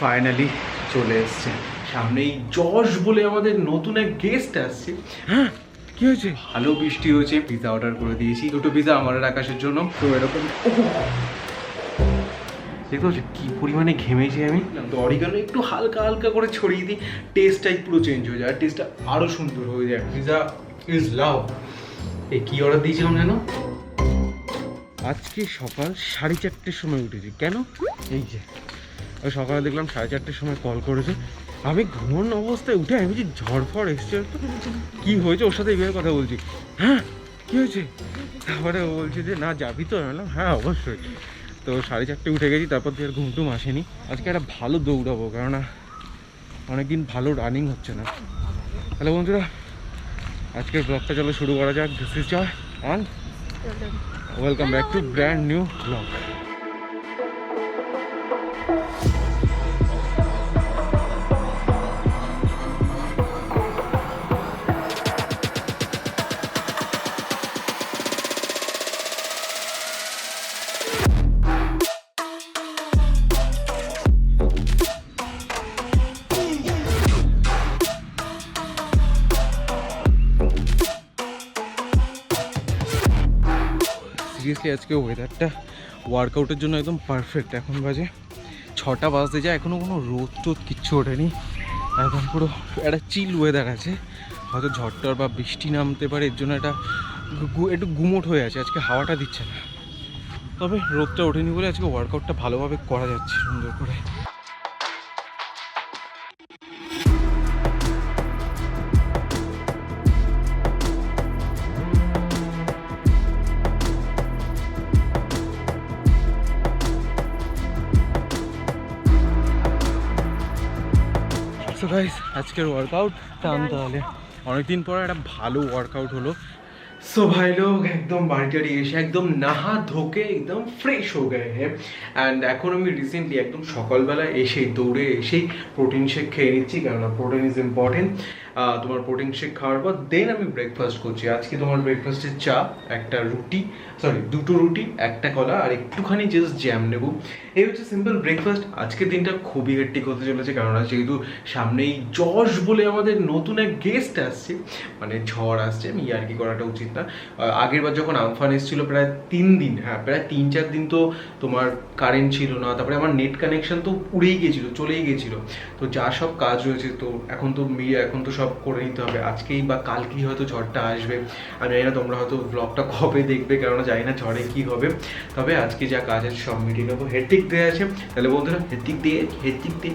Finally চলে এসছে সামনেই যশ বলে আমাদের নতুন এক গেস্ট আসছে। হ্যাঁ, কি হয়েছে? ভালো বৃষ্টি হয়েছে, পিৎজা অর্ডার করে দিয়েছি, দুটো পিৎজা আমার আর আকাশের জন্য। তো এরকম দেখতে পাচ্ছি কি পরিমাণে ঘেমেছি আমি। তো অরিগানো একটু হালকা হালকা করে ছড়িয়ে দিই, টেস্টটাই পুরো চেঞ্জ হয়ে যায়, আর টেস্টটা আরও সুন্দর হয়ে যায়। Pizza is love. এই কি অর্ডার দিয়েছিলাম যেন? আজকে সকাল 4:30টার সময় উঠেছি। কেন? এই যে আমি সকালে দেখলাম 4:30টার সময় কল করেছে। আমি ঘুমোনো অবস্থায় উঠে আমি বলছি ঝড়ফড় এসছে, কি হয়েছে ওর সাথে এইভাবে কথা বলছি। হ্যাঁ, কি হয়েছে? তারপরে ও বলছে যে না যাবি তো? আমি বললাম হ্যাঁ অবশ্যই। তো 4:30 উঠে গেছি, তারপর দিয়ে আর ঘুমটুম আসেনি। আজকে একটা ভালো দৌড়াবো, কেননা অনেকদিন ভালো রানিং হচ্ছে না। তাহলে বন্ধুরা আজকের ব্লগটা চলো শুরু করা যাক। This is Joy and welcome back to brand new blog. Seriously আজকে ওয়েদারটা ওয়ার্কআউটের জন্য একদম পারফেক্ট। এখন বাজে 6টা বাজতে যায়, এখনও কোনো রোদ টোদ কিচ্ছু ওঠেনি, একদম পুরো একটা চিল ওয়েদার আছে। হয়তো ঝড়টর বা বৃষ্টি নামতে পারে, এর জন্য একটু গুমোট হয়ে আছে, আজকে হাওয়াটা দিচ্ছে না। তবে রোদটা ওঠেনি বলে আজকে ওয়ার্কআউটটা ভালোভাবে করা যাচ্ছে সুন্দর করে। সো গাইস আজকের ওয়ার্কআউট টান, তাহলে অনেকদিন পর একটা ভালো ওয়ার্কআউট হলো। सो भाई लोग एकदम বাড়িটারি এসে একদম নাহা ধোকে একদম ফ্রেশ হয়ে গए हैं অ্যান্ড এখন আমি রিসেন্টলি একদম সকালবেলা এসেই দৌড়ে এসেই প্রোটিন শেক খেয়ে নিচ্ছি, কেননা প্রোটিন ইজ ইম্পর্টেন্ট। তোমার প্রোটিন শেক খাওয়ার পর দেন আমি ব্রেকফাস্ট করছি। আজকে তোমার ব্রেকফাস্টের চা, একটা রুটি, দুটো রুটি, একটা কলা আর একটুখানি জাস্ট জ্যাম নেব। এই হচ্ছে সিম্পল ব্রেকফাস্ট। আজকের দিনটা খুবই হেক্টিক হতে চলেছে, কেননা যেহেতু সামনেই যশ বলে আমাদের নতুন এক গেস্ট আসছে, মানে ঝড় আসছে, আমি আর কি করাটা উচিত না। আগের বার যখন আমফান এসেছিলো প্রায় 3 দিন, হ্যাঁ প্রায় 3-4 দিন তো তোমার কারেন্ট ছিল না, তারপরে আমার নেট কানেকশন তো উড়েই গেছিলো, চলেই গেছিলো। তো যা সব কাজ রয়েছে তো এখন তো সব করে নিতে হবে। আজকেই বা কালকেই হয়তো ঝড়টা আসবে, আমি জানি না তোমরা হয়তো ব্লগটা কবে দেখবে, কেননা জানি না ঝড়ে কী হবে। তবে আজকে যা কাজ আছে সব মিটিয়ে নেবো। হেডটিক ডে আছে, তাহলে বন্ধুরা হেডটিক ডে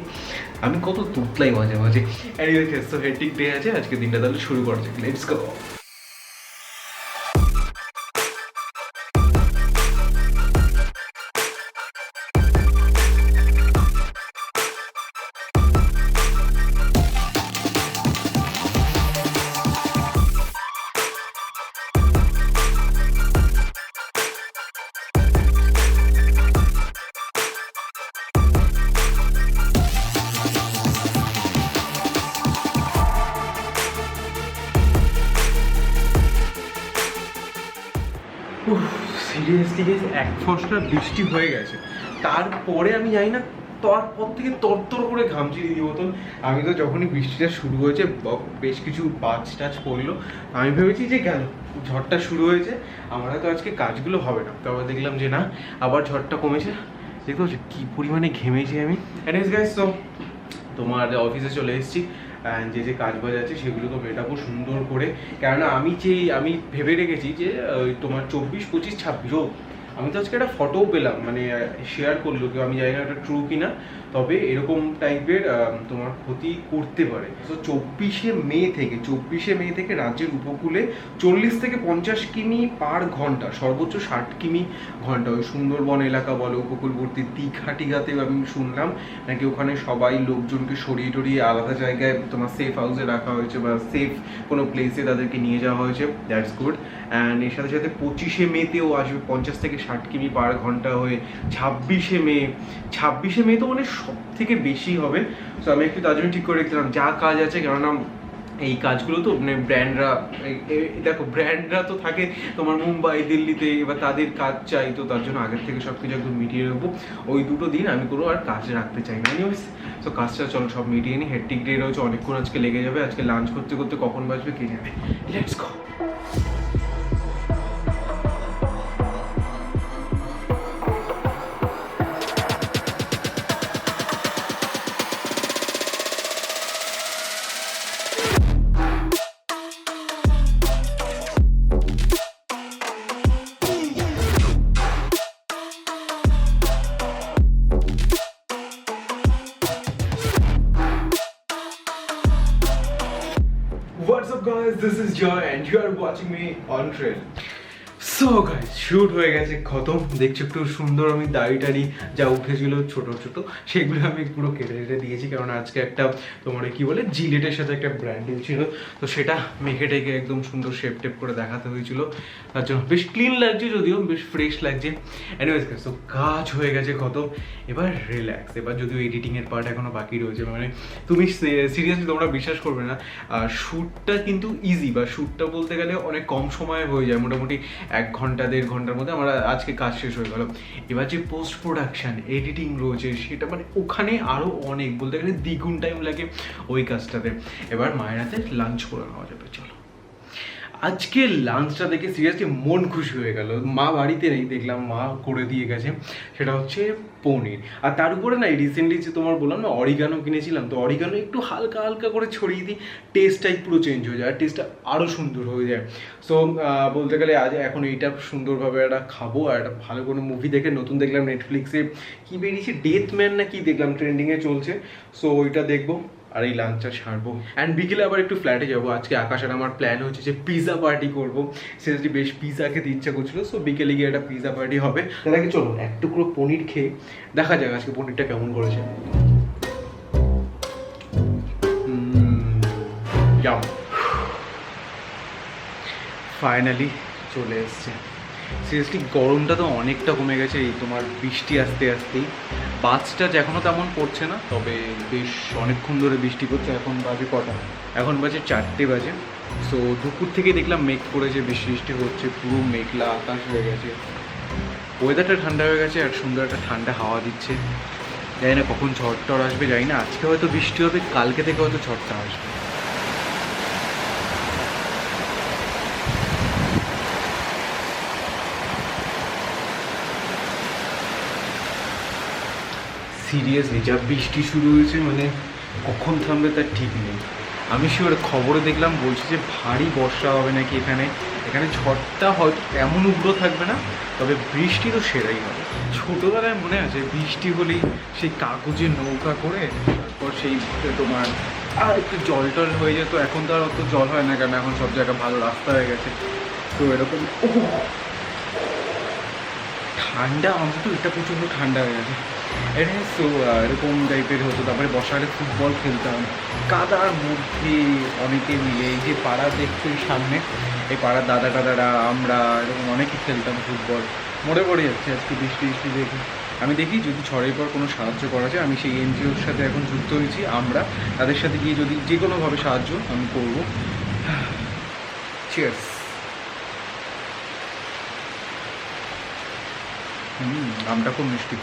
আমি কত তুতলাই মাঝে মাঝে। এনিওয়ে তো হেডটিক ডে আছে, আজকে দিনটা তাহলে শুরু করা যাক। Let's go. সিরিয়াসলি এক ফসলা বৃষ্টি হয়ে গেছে, তারপরে আমি জানি না তারপর থেকে তরতর করে ঘামছি রীতিমতন। আমি তো যখনই বৃষ্টিটা শুরু হয়েছে বেশ কিছু বাজ টাজ পড়লো, আমি ভেবেছি যে গেল ঝড়টা শুরু হয়েছে, আমার তো আজকে কাজগুলো হবে না। তারপর দেখলাম যে না, আবার ঝড়টা কমেছে। দেখতে পাচ্ছি কী পরিমাণে ঘেমেছি আমি। এনিওয়েজ গাইস, তো তোমার অফিসে চলে এসেছি, যে যে কাজ বাজ আছে সেগুলো তো মেটাবো সুন্দর করে, কেননা আমি ভেবে রেখেছি যে তোমার 24, 25, 26 আমি তো আজকে একটা ফটোও পেলাম, মানে শেয়ার করলো কেউ, আমি জানি না এটা ট্রু কিনা, তবে এরকম টাইপের তোমার ক্ষতি করতে পারে। তো 24শে মে থেকে রাজ্যের উপকূলে 40 থেকে 50 কিমি পার ঘন্টা, সর্বোচ্চ 60 কিমি ঘন্টা, ওই সুন্দরবন এলাকা বলো, উপকূলবর্তী দীঘা টিঘাতেও আমি শুনলাম নাকি ওখানে সবাই লোকজনকে সরিয়ে টরিয়ে আলাদা জায়গায় তোমার সেফ হাউসে রাখা হয়েছে, বা সেফ কোনো প্লেসে তাদেরকে নিয়ে যাওয়া হয়েছে। That's good. অ্যান্ড এর সাথে সাথে 25শে মেতেও আসবে 50 থেকে 60 কিমি পার ঘন্টা হয়ে। 26শে মে তো মানে সব থেকে বেশি হবে। তো আমি একটু তার জন্য ঠিক করে রেখেছিলাম যা কাজ আছে, কেননা এই কাজগুলো তো মানে ব্র্যান্ডরা, দেখো ব্র্যান্ডরা তো থাকে তোমার মুম্বাই দিল্লিতে, এবার তাদের কাজ চাই, তো তার জন্য আগের থেকে সব কিছু একদম মিটিয়ে রাখবো। ওই 2 দিন আমি কোনো আর কাজ রাখতে চাই না। এনিওয়েজ তো কাজটা চলো সব মিটিয়ে নিই, হেডটিক ডে রয়েছে, অনেকক্ষণ আজকে লেগে যাবে, আজকে লাঞ্চ করতে করতে কখন বাজবে কে জানে। Let's go. What's up guys, this is Joy and you are watching me on Trail. So guys shoot হয়ে গেছে, খতম। দেখছো একটু সুন্দর আমি দাড়ি টাড়ি যা উঠেছিল ছোট ছোট সেগুলো আমি পুরো কেটে কেটে দিয়েছি, কারণ আজকে একটা তোমার কি বলে জিলেটের সাথে একটা ব্র্যান্ডিং ছিল, তো সেটা মেখে টেকে একদম সুন্দর শেপ টেপ করে দেখাতে হয়েছিল, তার জন্য বেশ ক্লিন লাগছে, যদিও বেশ ফ্রেশ লাগছে। এনিওয়েজ তো কাজ হয়ে গেছে খতম, এবার রিল্যাক্স। এবার যদিও এডিটিংয়ের পার্ট এখনো বাকি রয়েছে, মানে তুমি সিরিয়াসলি তোমরা বিশ্বাস করবে না, শ্যুটটা কিন্তু ইজি, বা শ্যুটটা বলতে গেলে অনেক কম সময়ে হয়ে যায়, মোটামুটি 1 ঘন্টা 1.5 ঘন্টার মধ্যে আমার আজকে কাজ শেষ হয়ে গেল। এবার যে পোস্ট প্রোডাকশন এডিটিং রয়েছে সেটা মানে ওখানে আরও অনেক, বলতে গেলে দ্বিগুণ টাইম লাগে ওই কাজটাতে। এবার মায়ের হাতে লাঞ্চ করে নেওয়া যাবে, চলো। আজকে লাঞ্চটা দেখে সিরিয়াসলি মন খুশি হয়ে গেল। মা বাড়িতে নেই, দেখলাম মা করে দিয়ে গেছে, সেটা হচ্ছে পনির। আর তার উপরে না রিসেন্টলি যে তোমার বললাম না অরিগানো কিনেছিলাম, তো অরিগানো একটু হালকা হালকা করে ছড়িয়ে দিই, টেস্টটাই পুরো চেঞ্জ হয়ে যায়, আর টেস্টটা আরও সুন্দর হয়ে যায়। সো বলতে গেলে আজ এখন এইটা সুন্দরভাবে একটা খাবো, আর একটা ভালো কোনো মুভি দেখে, নতুন দেখলাম নেটফ্লিক্সে কি বেরিয়েছে, ডেথ ম্যান না কি দেখলাম, ট্রেন্ডিংয়ে চলছে, সো ওইটা দেখবো আর এই লাঞ্চটা ছাড়বো। অ্যান্ড বিকেলে আবার একটু ফ্ল্যাটে যাবো। আজকে আকাশের আমার প্ল্যান হচ্ছে যে পিৎজা পার্টি করবো, সিরিয়াসলি বেশ পিৎজা খেতে ইচ্ছা করছিল, সো বিকেলে গিয়ে একটা পিৎজা পার্টি হবে। তার আগে চলো এক টুকরো পনির খেয়ে দেখা যাক আজকে পনিরটা কেমন করেছে। ফাইনালি চলে এসছে। সিরিয়াসলি গরমটা তো অনেকটা কমে গেছে, এই তোমার বৃষ্টি আসতে আসতেই। বাজটা এখনও তেমন পড়ছে না, তবে বেশ অনেকক্ষণ ধরে বৃষ্টি পড়ছে। এখন বাজে কটা? এখন বাজে 4টে বাজে। সো দুপুর থেকে দেখলাম মেঘ করেছে, বৃষ্টি বৃষ্টি হচ্ছে, পুরো মেঘলা আকাশ হয়ে গেছে, ওয়েদারটা ঠান্ডা হয়ে গেছে, আর সুন্দর একটা ঠান্ডা হাওয়া দিচ্ছে। জানি না কখন ঝড় টড় আসবে, জানি না, আজকে হয়তো বৃষ্টি হবে, কালকে থেকে হয়তো ঝড়টা আসবে। সিরিয়াসলি যা বৃষ্টি শুরু হয়েছে, মানে কখন থামবে তার ঠিক নেই। আমি শিওর খবরে দেখলাম বলছে যে ভারী বর্ষা হবে নাকি এখানে। এখানে ঝড়টা হয়তো এমন উগ্র থাকবে না, তবে বৃষ্টি তো সেরাই হবে। ছোটোবেলায় মনে আছে বৃষ্টি হলেই সেই কাগজের নৌকা করে তারপর সেই তোমার আর একটু জল টল হয়ে যেত। এখন তো আর অত জল হয় না, কারণ এখন সব জায়গায় ভালো রাস্তা হয়ে গেছে। তো এরকম ঠান্ডা, অন্তত এটা প্রচণ্ড ঠান্ডা হয়ে গেছে। এটা তো এরকম টাইপের হতো। তারপরে বর্ষাকালে ফুটবল খেলতাম কাদার মধ্যে অনেকে মিলে। এই যে পাড়া দেখছো সামনে, এই পাড়ার দাদা টাদারা আমরা এরকম অনেকে খেলতাম ফুটবল। মনে পড়ে যাচ্ছে আজকে বৃষ্টি বৃষ্টি দেখে। আমি দেখি যদি ঝড়ের পর কোনো সাহায্য করা যায়, আমি সেই এনজিওর সাথে এখন যুক্ত হয়েছি। আমরা তাদের সাথে গিয়ে যদি যে কোনোভাবে সাহায্য আমি করবো। চিয়ার্স। আমটা খুব মিষ্টি।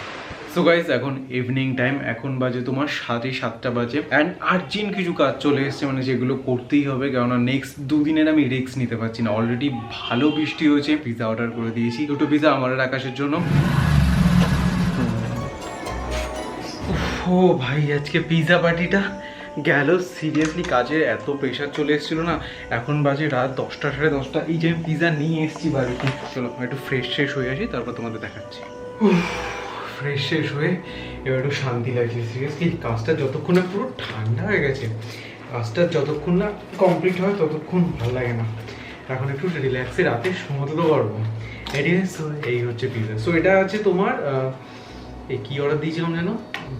সো গাইস এখন ইভিনিং টাইম, এখন বাজে তোমার 7:30 বাজে। অ্যান্ড আর্জেন্ট কিছু কাজ চলে এসছে, মানে যেগুলো করতেই হবে, কেননা নেক্সট 2 দিনের আমি রিস্ক নিতে পারছি না। অলরেডি ভালো বৃষ্টি হয়েছে, পিৎজা অর্ডার করে দিয়েছি, 2টো পিৎজা আমার আর আকাশের জন্য। ও ভাই আজকে পিৎজা পার্টিটা গেল। সিরিয়াসলি কাজের এত প্রেশার চলে এসেছিলো না। এখন বাজে রাত 10টা 10:30। এই যে আমি পিৎজা নিয়ে এসেছি বাড়িতে। চলো একটু ফ্রেশ হয়ে আসি, তারপর তোমাদের দেখাচ্ছি। ফ্রেশ হয়ে এবার একটু শান্তি লাগছে। সিরিয়াসলি কাজটা যতক্ষণ না পুরো ঠান্ডা হয়ে গেছে, কাজটা যতক্ষণ না কমপ্লিট হয় ততক্ষণ ভালো লাগে না। এখন একটু রিল্যাক্সে রাতে ঘুমোতে তো পারবো। এই হচ্ছে পিৎজা। সো এটা আছে তোমার এই কী অর্ডার দিয়েছিলাম যেন,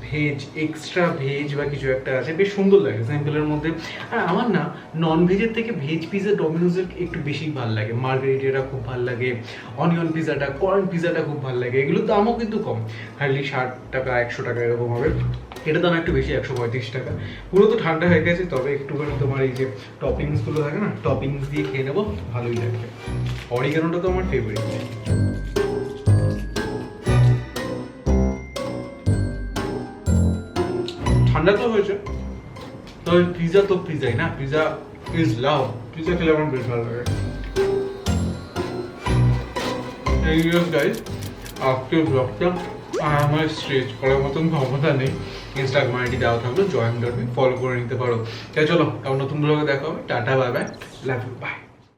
ভেজ, এক্সট্রা ভেজ বা কিছু একটা আছে, বেশ সুন্দর লাগে স্যাম্পলের মধ্যে। আর আমার না নন ভেজের থেকে ভেজ পিৎজা ডমিনোজের একটু বেশি ভালো লাগে। মার্গারিটাটা খুব ভালো লাগে, অনিয়ন পিৎজাটা, কর্ন পিৎজাটা খুব ভালো লাগে। এগুলোর দামও কিন্তু কম, হার্ডলি 60 টাকা 100 টাকা এরকম হবে। এটা দাম একটু বেশি, 135 টাকা। পুরো তো ঠান্ডা হয়ে গেছে, তবে একটুখানি তোমার এই যে টপিংসগুলো থাকে না, টপিংস দিয়ে খেয়ে নেবো, ভালোই লাগবে। অরিগানোটা তো আমার ফেভারিট। ঠান্ডা তো হয়েছে, তো পিজা তো পিজাই না, পিজা ইজ লাভ, পিজা খেলে আমার বেশ ভালো লাগে। এই গাইজ আজকের ব্লগটা, আমার স্ট্রেচ করার মতন ক্ষমতা নেই। ইনস্টাগ্রাম আইডি দেওয়া থাকলো, জয়েন করবে, ফলো করে নিতে পারো। তাই চলো, আবার নতুন ব্লগে দেখা হবে। Tata, bye bye, love you, by.